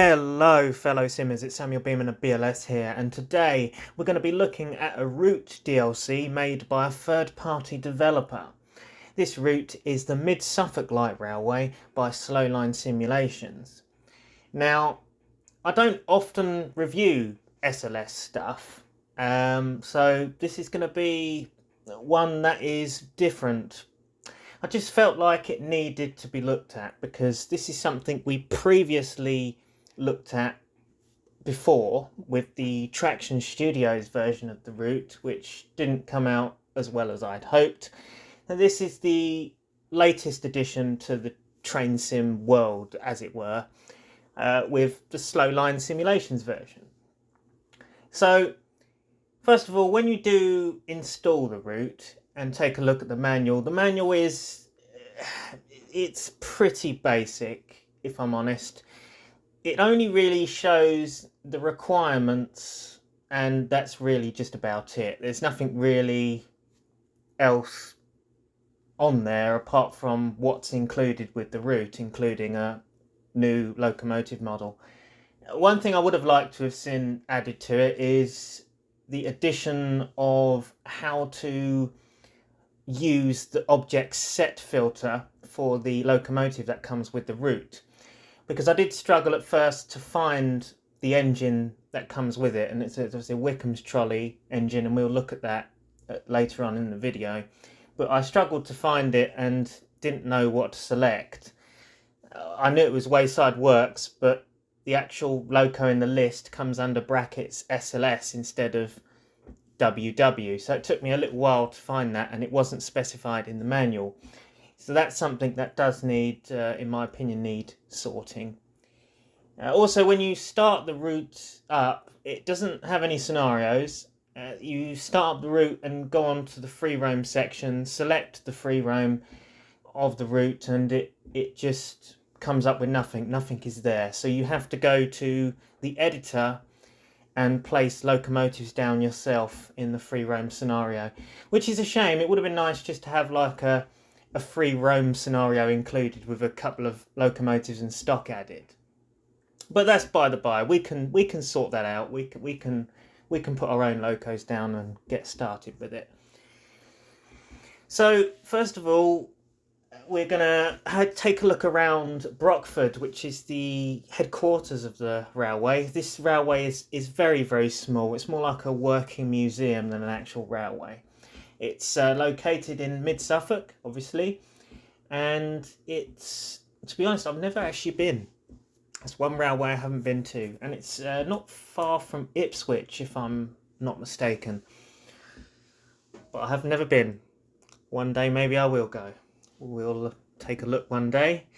Hello fellow simmers, it's Samuel Beeman of BLS here, and today we're going to be looking at a route DLC made by a third-party developer. This route is the Mid-Suffolk Light Railway by Slowline Simulations. Now, I don't often review SLS stuff, so this is going to be one that is different. I just felt like it needed to be looked at because this is something we previously looked at before with the Traction Studios version of the route, which didn't come out as well as I'd hoped. And this is the latest addition to the train sim world, as it were, with the Slowline Simulations version. So, first of all, when you do install the route and take a look at the manual is, it's pretty basic, if I'm honest. It only really shows the requirements, and that's really just about it. There's nothing really else on there apart from what's included with the route, including a new locomotive model. One thing I would have liked to have seen added to it is the addition of how to use the object set filter for the locomotive that comes with the route, because I did struggle at first to find the engine that comes with it, and it's obviously Wickham's trolley engine, and we'll look at that later on in the video, but I struggled to find it and didn't know what to select. I knew it was Wayside Works, but the actual loco in the list comes under brackets SLS instead of WW, so it took me a little while to find that, and it wasn't specified in the manual. So that's something that does need, in my opinion, need sorting. Also, when you start the route up, it doesn't have any scenarios. You start up the route and go on to the free roam section, select the free roam of the route, and it just comes up with nothing. Nothing is there. So you have to go to the editor and place locomotives down yourself in the free roam scenario, which is a shame. It would have been nice just to have like a free roam scenario included with a couple of locomotives and stock added. But that's by the by. We can sort that out. We can put our own locos down and get started with it. So first of all, we're gonna take a look around Brockford, which is the headquarters of the railway. This railway is very, very small. It's more like a working museum than an actual railway. It's located in mid-Suffolk, obviously, and it's, to be honest, I've never actually been. That's one railway I haven't been to, and it's not far from Ipswich, if I'm not mistaken. But I have never been. One day maybe I will go. We'll take a look one day.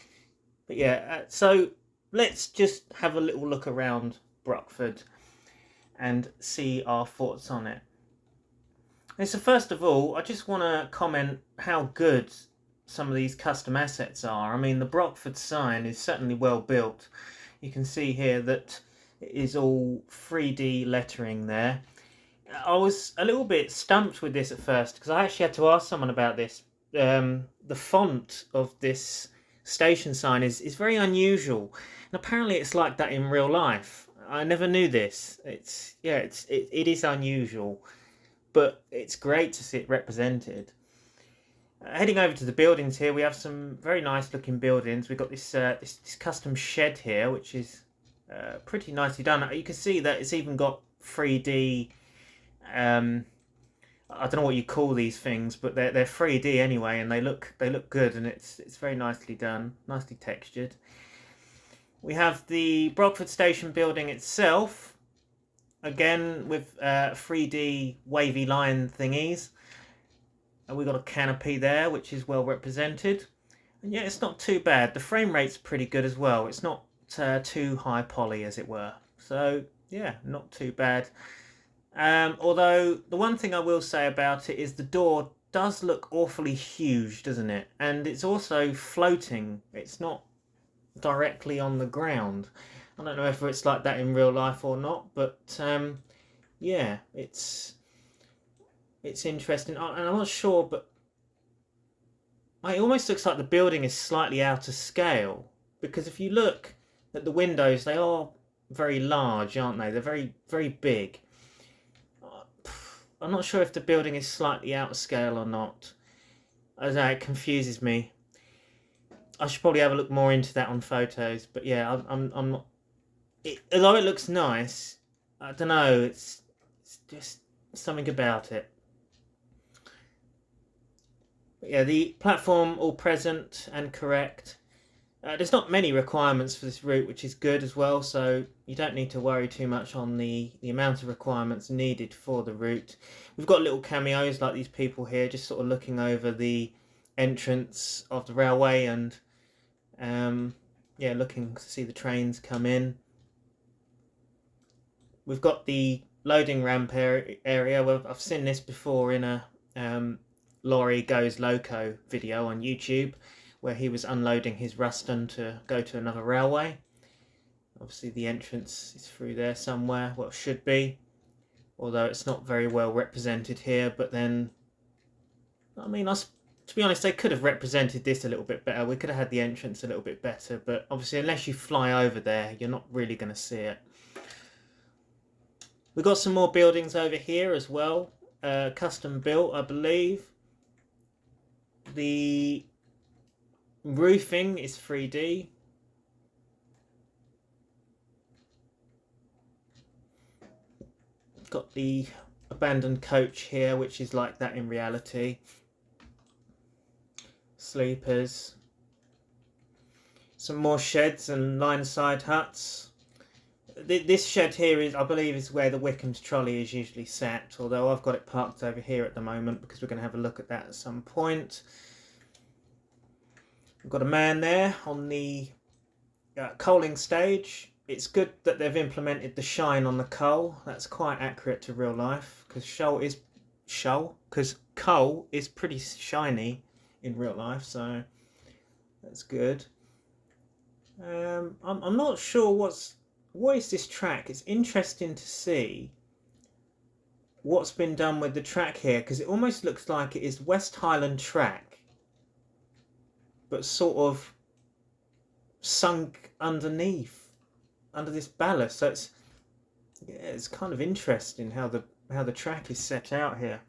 But yeah, so let's just have a little look around Brockford and see our thoughts on it. And so first of all, I just want to comment how good some of these custom assets are. I mean, the Brockford sign is certainly well built. You can see here that it is all 3D lettering there. I was a little bit stumped with this at first because I actually had to ask someone about this. The font of this station sign is very unusual, and apparently it's like that in real life. I never knew this. It is unusual, but it's great to see it represented. Heading over to the buildings here, we have some very nice looking buildings. We've got this custom shed here, which is pretty nicely done. You can see that it's even got 3D. I don't know what you call these things, but they're 3D anyway, and they look good, and it's very nicely done, nicely textured. We have the Brockford Station building itself, again with 3D wavy line thingies. And we've got a canopy there, which is well represented, and yeah, it's not too bad. The frame rate's pretty good as well. It's not too high poly, as it were. So yeah, not too bad. Although the one thing I will say about it is the door does look awfully huge, doesn't it? And it's also floating. It's not directly on the ground. I don't know if it's like that in real life or not, but yeah, it's interesting. And I'm not sure, but it almost looks like the building is slightly out of scale, because if you look that the windows, they are very large, aren't they? They're very, very big. I'm not sure if the building is slightly out of scale or not. I don't know, it confuses me. I should probably have a look more into that on photos. But yeah, I'm not. Although it looks nice, I don't know. It's just something about it. But yeah, the platform all present and correct. There's not many requirements for this route, which is good as well, so you don't need to worry too much on the amount of requirements needed for the route. We've got little cameos like these people here, just sort of looking over the entrance of the railway and yeah, looking to see the trains come in. We've got the loading ramp area. Well, I've seen this before in a Lorry Goes Loco video on YouTube, where he was unloading his Ruston to go to another railway. Obviously the entrance is through there somewhere, well it should be, although it's not very well represented here. But then, I mean, to be honest, they could have represented this a little bit better. We could have had the entrance a little bit better, but obviously unless you fly over there, you're not really going to see it. We've got some more buildings over here as well, custom built, I believe. The roofing is 3D. Got the abandoned coach here, which is like that in reality. Sleepers. Some more sheds and line side huts. This shed here is, I believe, is where the Wickham's trolley is usually sat, although I've got it parked over here at the moment because we're going to have a look at that at some point. We've got a man there on the coaling stage. It's good that they've implemented the shine on the coal. That's quite accurate to real life, because coal is pretty shiny in real life, so that's good. I'm not sure what is this track. It's interesting to see what's been done with the track here, because it almost looks like it is West Highland track, but sort of sunk underneath, under this ballast. So it's kind of interesting how the track is set out here.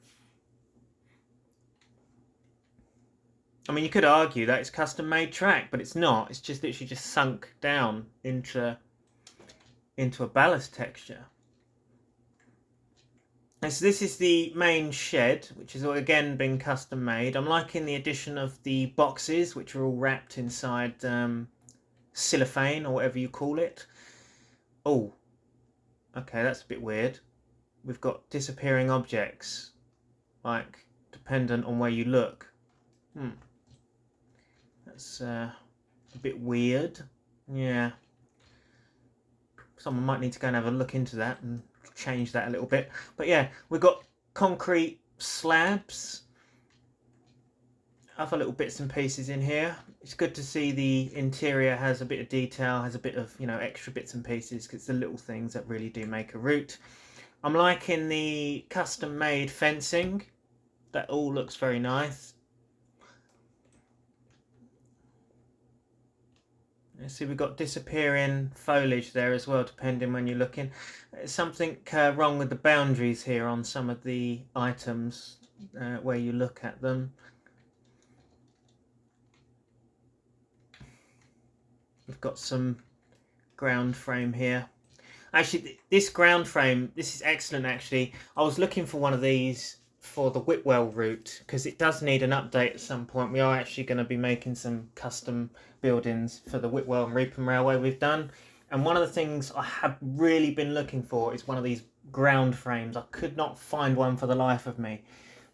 I mean, you could argue that it's custom made track, but it's not. It's just literally just sunk down into a ballast texture. And so this is the main shed, which has again been custom made. I'm liking the addition of the boxes, which are all wrapped inside cellophane or whatever you call it. Oh, okay, that's a bit weird. We've got disappearing objects, like dependent on where you look. That's a bit weird. Yeah. Someone might need to go and have a look into that and change that a little bit. But yeah, we've got concrete slabs, other little bits and pieces in here. It's good to see the interior has a bit of detail, has a bit of, extra bits and pieces, because it's the little things that really do make a route. I'm liking the custom made fencing. That all looks very nice. See, we've got disappearing foliage there as well, depending when you're looking. There's something wrong with the boundaries here on some of the items where you look at them. We've got some ground frame here. Actually, this ground frame, this is excellent actually. I was looking for one of these for the Whitwell route, because it does need an update at some point. We are actually going to be making some custom buildings for the Whitwell and Wickham Railway we've done, and one of the things I have really been looking for is one of these ground frames. I could not find one for the life of me,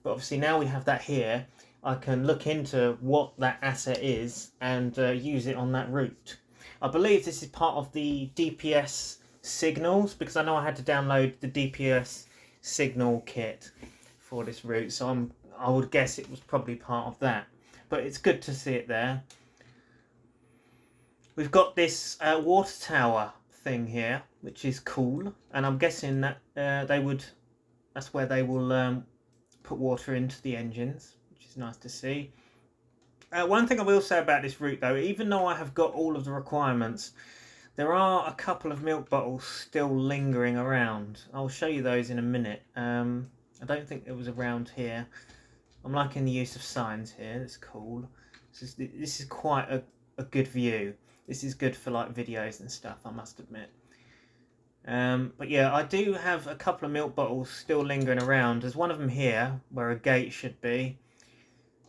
but obviously now we have that here. I can look into what that asset is and use it on that route. I believe this is part of the DPS signals, because I know I had to download the DPS signal kit for this route, so I would guess it was probably part of that, but it's good to see it there. We've got this water tower thing here, which is cool, and I'm guessing that that's where they will put water into the engines, which is nice to see. One thing I will say about this route though, even though I have got all of the requirements, There are a couple of milk bottles still lingering around. I'll show you those in a minute. I don't think it was around here. I'm liking the use of signs here. It's cool. This is quite a good view. This is good for like videos and stuff, I must admit. But yeah, I do have a couple of milk bottles still lingering around. There's one of them here where a gate should be,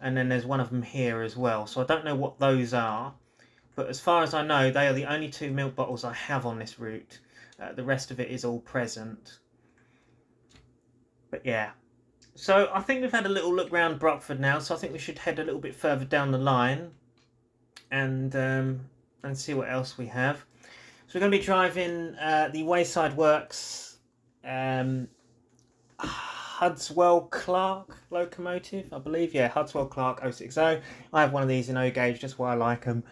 and then there's one of them here as well. So I don't know what those are, but as far as I know, they are the only 2 milk bottles I have on this route. The rest of it is all present. But yeah, so I think we've had a little look round Brockford now, so I think we should head a little bit further down the line and see what else we have. So we're going to be driving the Wayside Works Hudswell Clark locomotive, I believe. Yeah, Hudswell Clark 060. I have one of these in O gauge, just why I like them.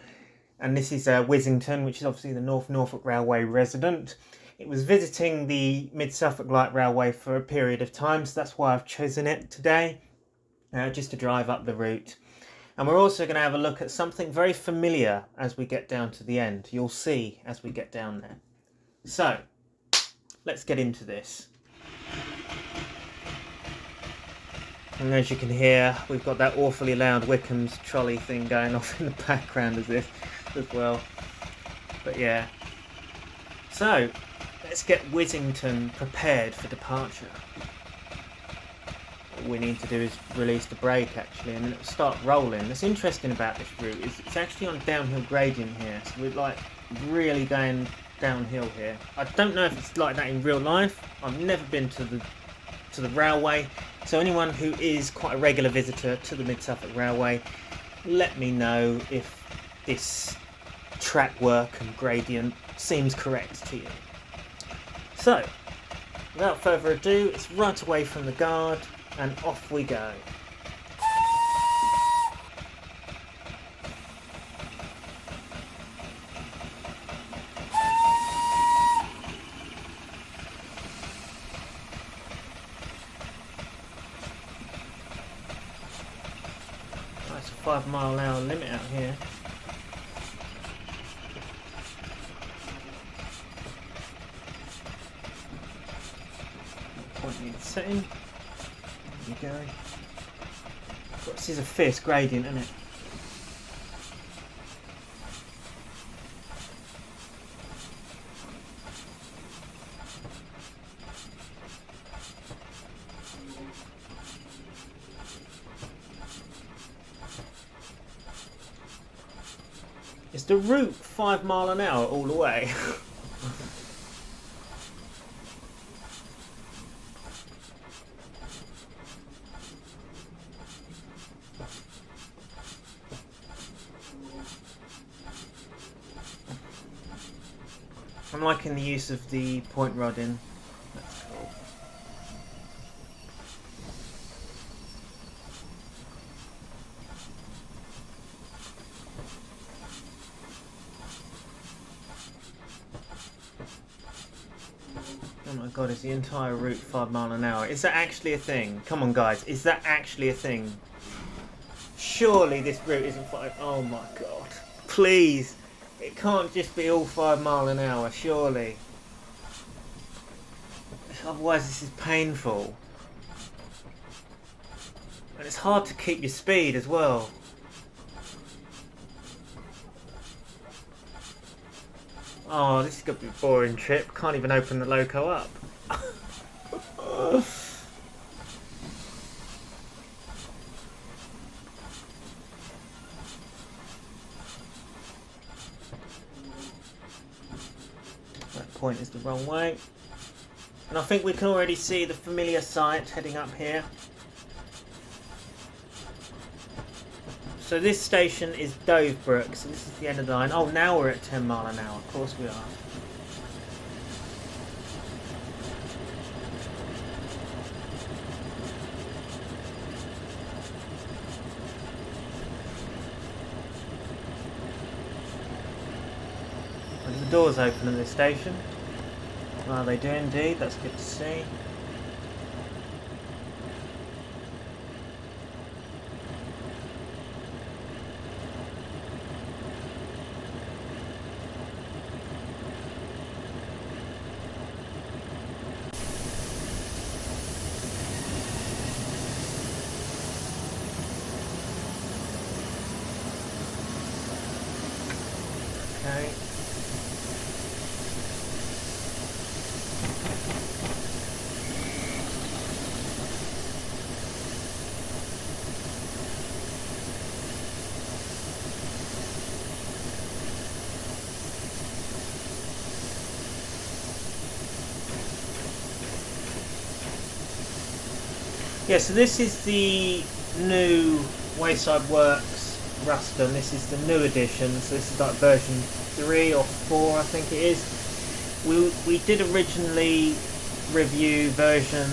And this is Wissington, which is obviously the North Norfolk Railway resident. It was visiting the Mid Suffolk Light Railway for a period of time, so that's why I've chosen it today, just to drive up the route. And we're also going to have a look at something very familiar as we get down to the end. You'll see as we get down there. So, let's get into this. And as you can hear, we've got that awfully loud Wickham's trolley thing going off in the background as well. But yeah. So, let's get Wissington prepared for departure. What we need to do is release the brake actually, and then it'll start rolling. What's interesting about this route is it's actually on downhill gradient here, so we're like really going downhill here. I don't know if it's like that in real life. I've never been to the railway, so anyone who is quite a regular visitor to the Mid Suffolk Railway, let me know if this track work and gradient seems correct to you. So, without further ado, it's right away from the guard, and off we go. That's a 5-mile-an-hour limit out here. Point needs setting. There we go. This is a fierce gradient, isn't it? Is the route 5 mile an hour all the way? I'm liking the use of the point rodding. That's cool. Oh my god, is the entire route 5 mile an hour? Is that actually a thing? Come on guys, is that actually a thing? Surely this route isn't 5... Oh my god. Please! It can't just be all 5 mile an hour, surely. Otherwise this is painful. And it's hard to keep your speed as well. Oh, this is going to be a boring trip. Can't even open the loco up. That point is the wrong way. And I think we can already see the familiar sight heading up here. So this station is Dovebrook, so this is the end of the line. Oh, now we're at 10 mile an hour, of course we are. And the doors open in this station. Well, they do indeed, that's good to see. Okay. Yeah, so this is the new Wayside Works Ruston. This is the new edition. So this is like version 3 or 4, I think it is. We did originally review version...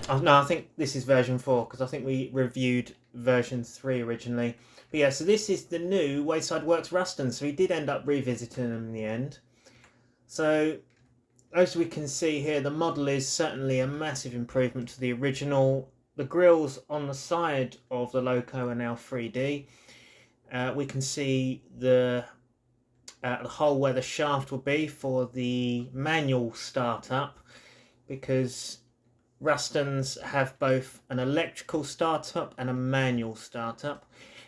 Oh, no, I think this is version 4, because I think we reviewed version 3 originally. But yeah, so this is the new Wayside Works Ruston. So we did end up revisiting them in the end. So as we can see here, the model is certainly a massive improvement to the original. The grills on the side of the Loco are now 3D. We can see the hole where the shaft will be for the manual startup, because Rustons have both an electrical startup and a manual startup.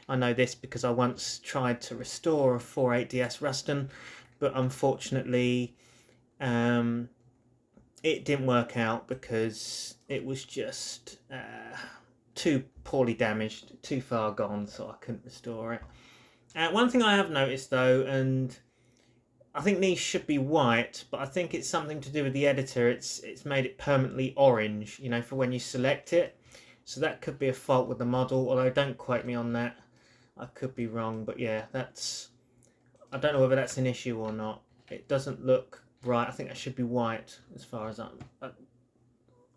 I know this because I once tried to restore a 4.8DS Ruston, but unfortunately it didn't work out because it was just too poorly damaged, too far gone, so I couldn't restore it. One thing I have noticed though, and I think these should be white, but I think it's something to do with the editor. It's made it permanently orange, you know, for when you select it. So that could be a fault with the model, although don't quote me on that. I could be wrong, but yeah, I don't know whether that's an issue or not. It doesn't look right. I think that should be white, as far as I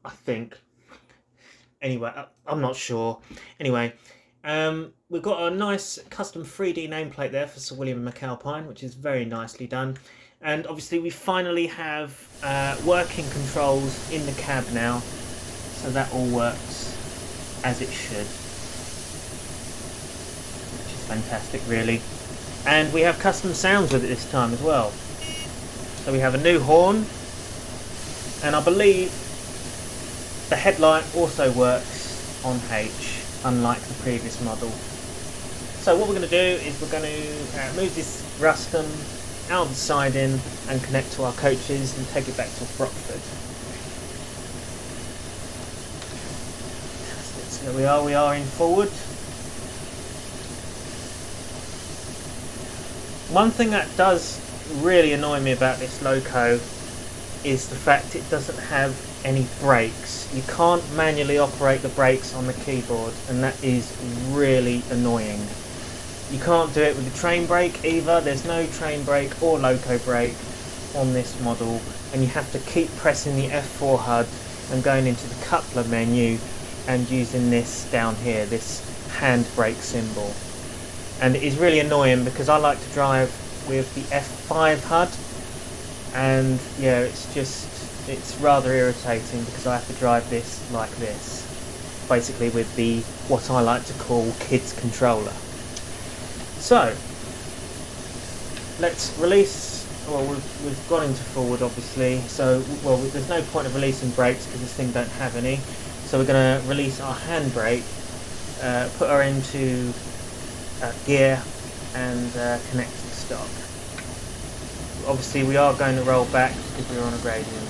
think. Anyway, I'm not sure. Anyway, we've got a nice custom 3D nameplate there for Sir William and McAlpine, which is very nicely done. And obviously we finally have working controls in the cab now, so that all works as it should, which is fantastic really. And we have custom sounds with it this time as well. So we have a new horn, and I believe the headlight also works on H, unlike the previous model. So what we're going to do is we're going to move this Ruston out of the siding and connect to our coaches and take it back to Brockford. So we are in forward. One thing that does really annoy me about this Loco is the fact it doesn't have any brakes. You can't manually operate the brakes on the keyboard, and that is really annoying. You can't do it with the train brake either. There's no train brake or Loco brake on this model, and you have to keep pressing the F4 HUD and going into the coupler menu and using this down here, this hand brake symbol. And it is really annoying because I like to drive with the F5 HUD, and yeah, it's rather irritating because I have to drive this like this, basically with the what I like to call kids controller. So let's release. Well, we've gone into forward obviously, so well there's no point of releasing brakes because this thing don't have any. So we're going to release our handbrake, put her into gear, and connect to the stock. Obviously we are going to roll back because we're on a gradient.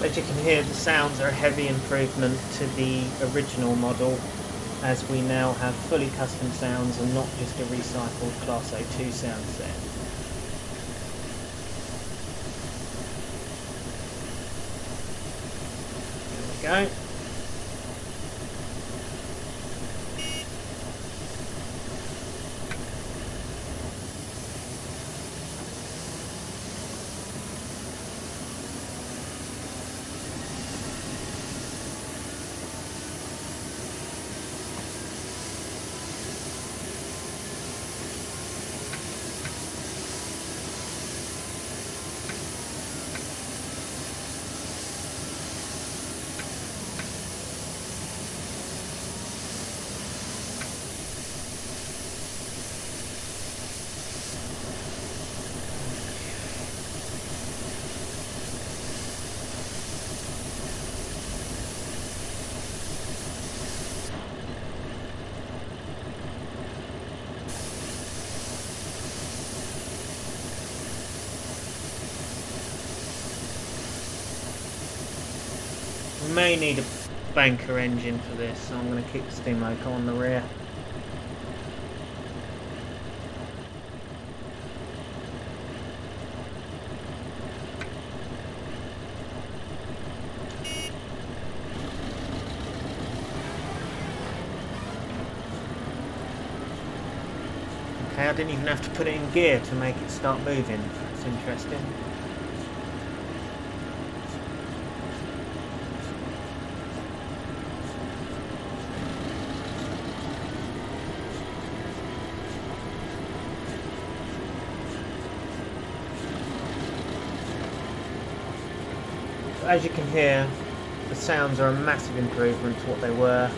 As you can hear, the sounds are a heavy improvement to the original model, as we now have fully custom sounds and not just a recycled Class A2 sound set. There we go. We may need a banker engine for this, so I'm going to keep the steam loco on the rear. Okay, I didn't even have to put it in gear to make it start moving. That's interesting. As you can hear, the sounds are a massive improvement to what they were.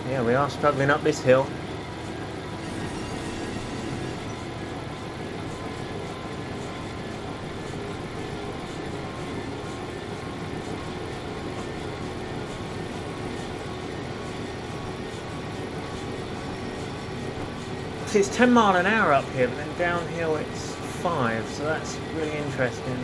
Yeah, we are struggling up this hill. See, it's 10 mile an hour up here, but then downhill it's 5, so that's really interesting.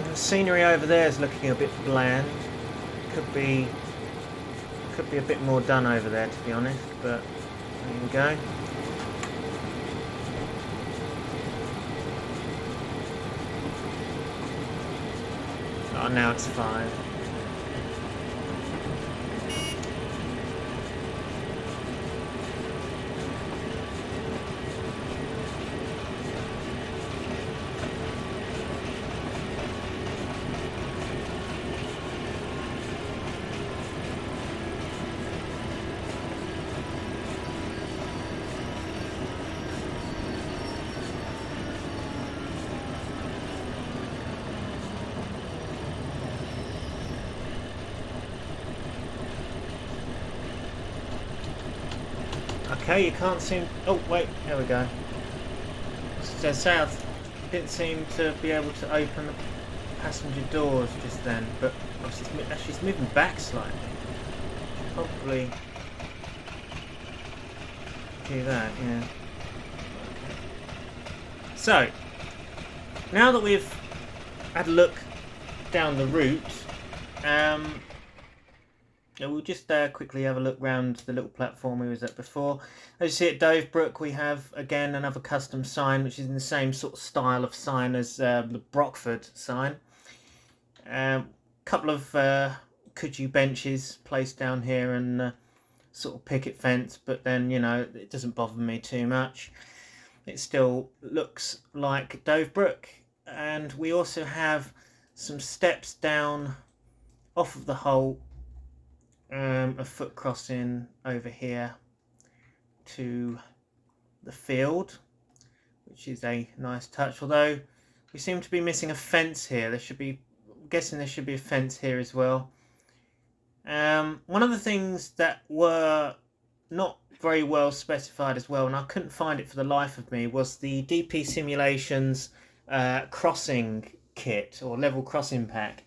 The scenery over there is looking a bit bland. Could be a bit more done over there, to be honest, but there we go. Oh, now it's 5. Okay, you can't seem... Oh, wait, there we go. So south didn't seem to be able to open the passenger doors just then, but actually it's moving back slightly. Probably do that, yeah. Okay. So, now that we've had a look down the route, we'll just quickly have a look round the little platform we was at before. As you see at Dovebrook, we have again another custom sign, which is in the same sort of style of sign as the Brockford sign. Couple of kudzu benches placed down here and sort of picket fence, but then, you know, it doesn't bother me too much. It still looks like Dovebrook. And we also have some steps down off of the whole, a foot crossing over here to the field, which is a nice touch, although we seem to be missing a fence here. There should be, I'm guessing there should be a fence here as well. One of the things that were not very well specified as well, and I couldn't find it for the life of me, was the DP Simulations crossing kit or level crossing pack.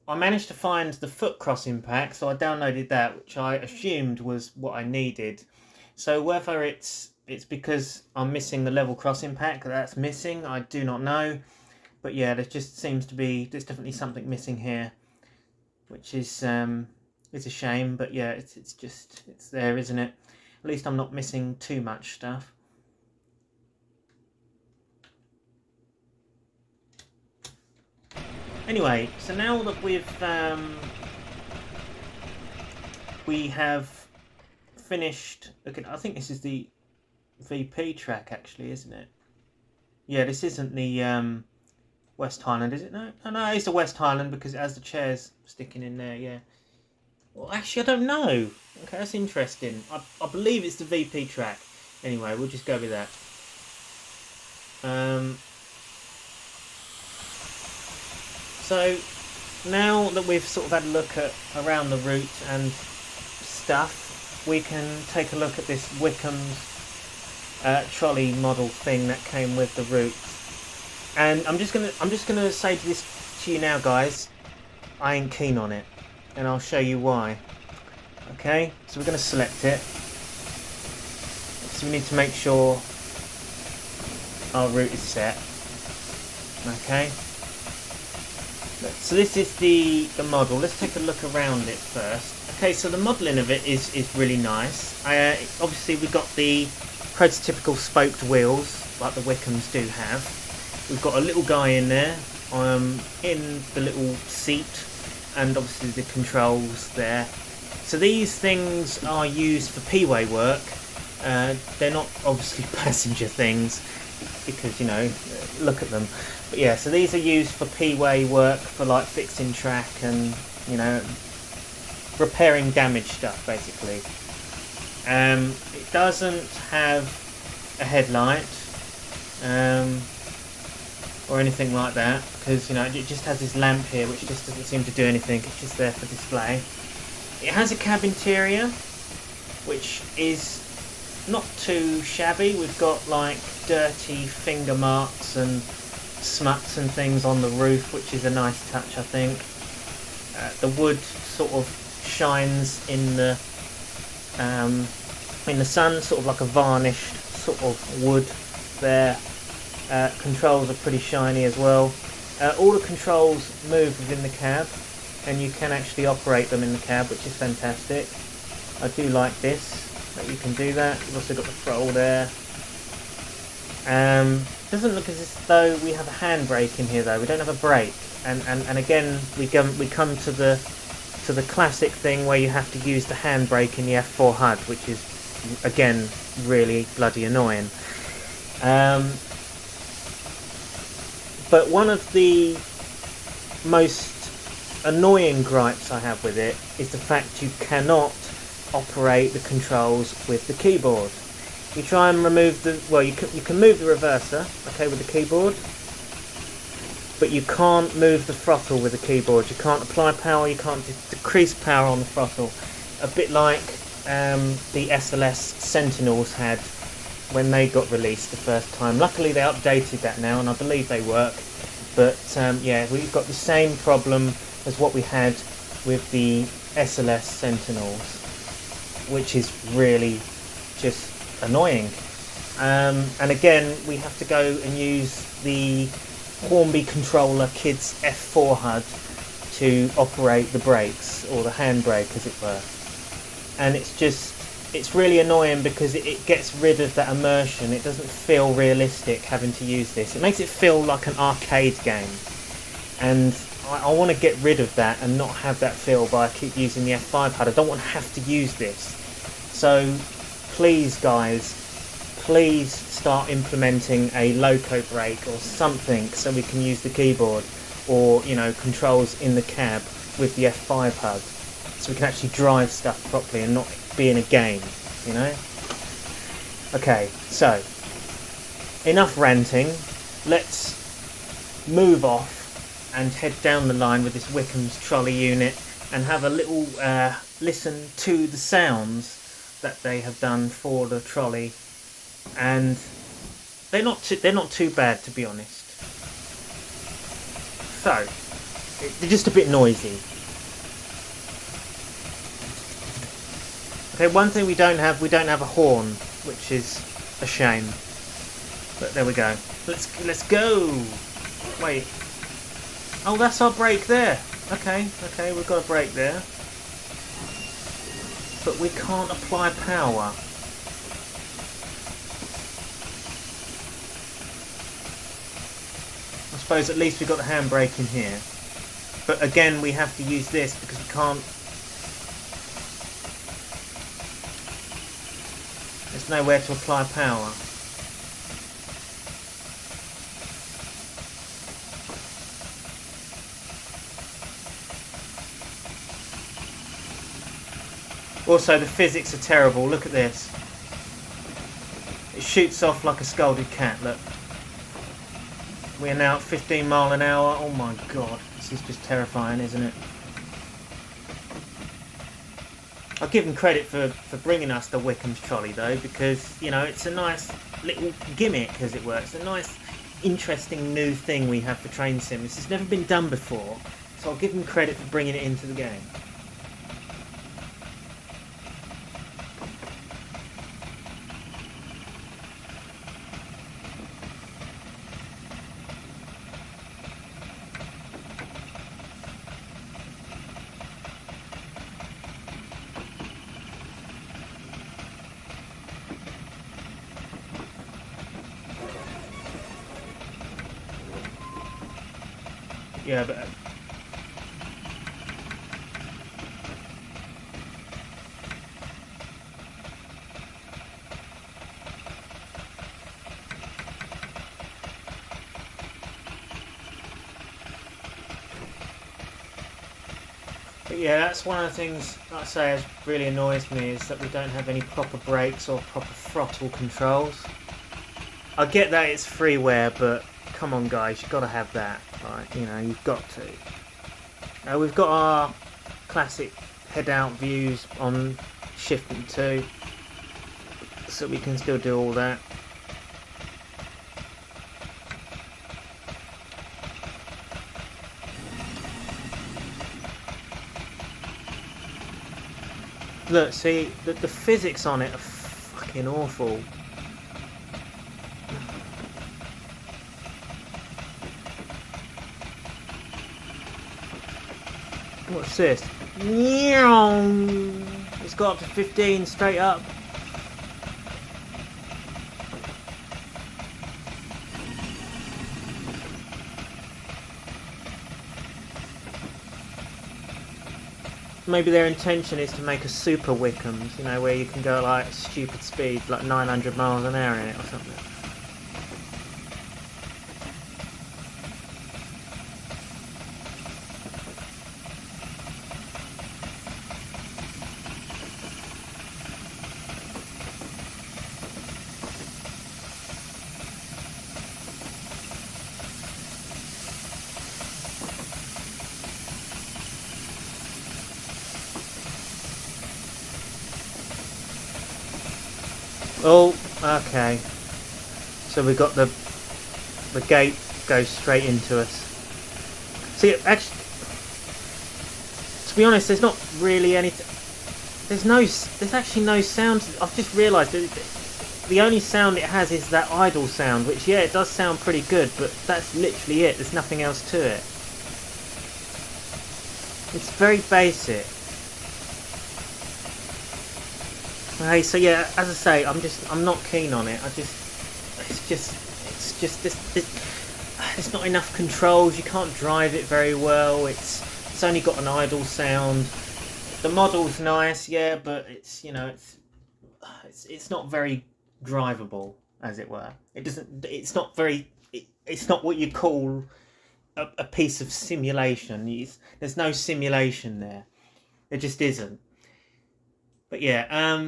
I managed to find the foot crossing pack, so I downloaded that, which I assumed was what I needed. So whether it's because I'm missing the level crossing pack that's missing, I do not know. But yeah, there just seems to be, there's definitely something missing here, which is a shame. But yeah, it's there, isn't it? At least I'm not missing too much stuff. Anyway, so now that we have finished. Okay, I think this is the VP track, actually, isn't it? Yeah, this isn't the West Highland, is it? No, it's the West Highland because it has the chairs sticking in there. Yeah. Well, actually, I don't know. Okay, that's interesting. I believe it's the VP track. Anyway, we'll just go with that. So now that we've sort of had a look at around the route and stuff, we can take a look at this Wickham's trolley model thing that came with the route. And I'm just gonna say this to you now, guys. I ain't keen on it, and I'll show you why. Okay, so we're gonna select it. So we need to make sure our route is set. Okay. So this is the model. Let's take a look around it first. Okay, so the modelling of it is really nice. Obviously we've got the prototypical spoked wheels like the Wickhams do have. We've got a little guy in there, in the little seat, and obviously the controls there. So these things are used for P-way work. They're not obviously passenger things, because, you know, look at them. But yeah, so these are used for P-way work, for like fixing track and, you know, repairing damaged stuff basically. It doesn't have a headlight or anything like that, because, you know, it just has this lamp here which just doesn't seem to do anything. It's just there for display. It has a cab interior which is not too shabby. We've got like dirty finger marks and smuts and things on the roof, which is a nice touch, I think. The wood sort of shines in the sun, sort of like a varnished sort of wood there. Controls are pretty shiny as well. All the controls move within the cab, and you can actually operate them in the cab, which is fantastic. I do like this, that you can do that. You've also got the throttle there. Doesn't look as though we have a handbrake in here though. We don't have a brake, and again we come to the classic thing where you have to use the handbrake in the F4 HUD, which is again really bloody annoying. But one of the most annoying gripes I have with it is the fact you cannot operate the controls with the keyboard. You try and remove the, well, you can move the reverser, okay, with the keyboard, but you can't move the throttle with the keyboard. You can't apply power, you can't decrease power on the throttle. A bit like the SLS Sentinels had when they got released the first time. Luckily they updated that now, and I believe they work. But yeah, we've got the same problem as what we had with the SLS Sentinels, which is really just annoying. And again, we have to go and use the Hornby controller Kids F4 HUD to operate the brakes, or the handbrake as it were. And it's really annoying because it gets rid of that immersion. It doesn't feel realistic having to use this. It makes it feel like an arcade game, and I want to get rid of that and not have that feel by I keep using the F5 HUD. I don't want to have to use this. So please guys, please start implementing a loco brake or something so we can use the keyboard, or, you know, controls in the cab with the F5 HUD, so we can actually drive stuff properly and not be in a game, you know. Okay, so enough ranting. Let's move off and head down the line with this Wickham's trolley unit and have a little listen to the sounds that they have done for the trolley, and they're not too bad, to be honest. So they're just a bit noisy. Okay, one thing we don't have a horn, which is a shame. But there we go. Let's go. Wait. Oh, that's our brake there. Okay, we've got a brake there. But we can't apply power. I suppose at least we've got the handbrake in here. But again, we have to use this because we can't. There's nowhere to apply power. Also, the physics are terrible. Look at this. It shoots off like a scalded cat, look. We are now at 15 miles an hour. Oh my god, this is just terrifying, isn't it? I'll give them credit for bringing us the Wickham's trolley though, because, you know, it's a nice little gimmick, as it were. It's a nice interesting new thing we have for train sim. This has never been done before, so I'll give them credit for bringing it into the game. Yeah, but yeah, that's one of the things, like I say, that really annoys me, is that we don't have any proper brakes or proper throttle controls. I get that it's freeware, but come on guys, you've got to have that. Like, you know, you've got to. We've got our classic head-out views on Shift and 2, so we can still do all that. Look, see, the physics on it are fucking awful. What's this? It's got up to 15 straight up. Maybe their intention is to make a super Wickham, you know, where you can go like stupid speed, like 900 miles an hour in it or something. Oh, okay. So we got the gate goes straight into us. See, actually, to be honest, there's not really anything. There's actually no sound. I've just realised that the only sound it has is that idle sound, which, yeah, it does sound pretty good, but that's literally it. There's nothing else to it. It's very basic. Okay, so yeah, as I say, I'm not keen on it. It's just it's not enough controls. You can't drive it very well. It's only got an idle sound. The model's nice, yeah, but it's, you know, it's not very drivable, as it were. It's not very. It's not what you call a piece of simulation. There's no simulation there. There just isn't. But yeah,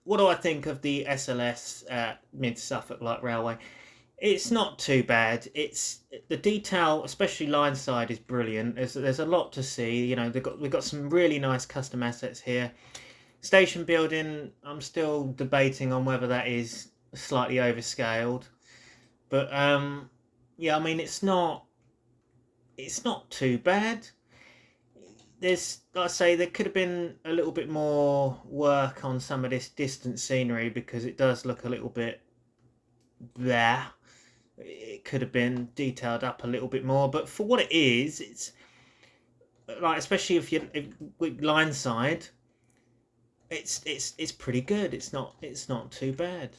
what do I think of the SLS Mid Suffolk Light Railway? It's not too bad. It's the detail, especially line side, is brilliant. There's a lot to see. You know, we've got some really nice custom assets here. Station building, I'm still debating on whether that is slightly overscaled, but yeah, I mean, it's not too bad. There's, like I say, there could have been a little bit more work on some of this distant scenery, because it does look a little bit there. It could have been detailed up a little bit more, but for what it is, it's like, especially if with line side, it's pretty good. It's not too bad.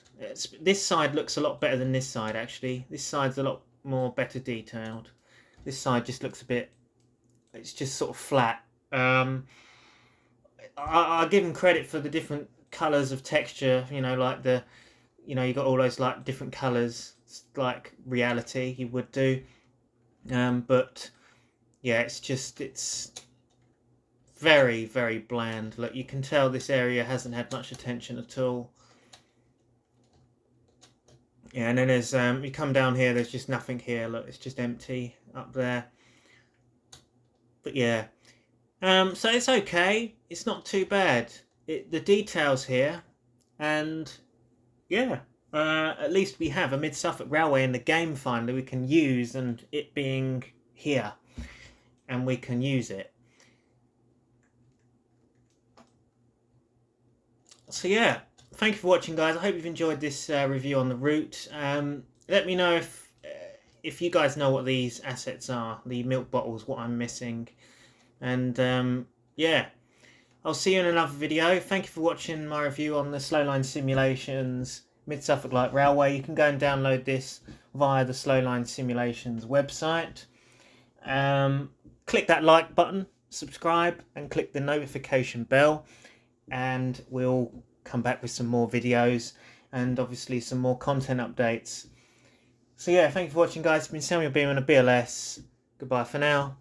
This side looks a lot better than this side, actually. This side's a lot more better detailed. This side just looks a bit, it's just sort of flat. I give them credit for the different colours of texture, you know, like you got all those like different colours, like reality you would do. But yeah, it's very, very bland. Look, you can tell this area hasn't had much attention at all. Yeah, and then there's you come down here, there's just nothing here. Look, it's just empty up there. But yeah, so it's okay. It's not too bad. The details here, and yeah, at least we have a Mid-Suffolk Railway in the game finder we can use, and it being here, and we can use it. So yeah, thank you for watching, guys. I hope you've enjoyed this review on the route. Let me know if you guys know what these assets are, the milk bottles, what I'm missing. And yeah, I'll see you in another video. Thank you for watching my review on the Slowline Simulations Mid-Suffolk Light Railway. You can go and download this via the Slowline Simulations website. Click that like button, subscribe, and click the notification bell, and we'll come back with some more videos and obviously some more content updates. So yeah, thank you for watching, guys. It's been Samuel Beam on a BLS. Goodbye for now.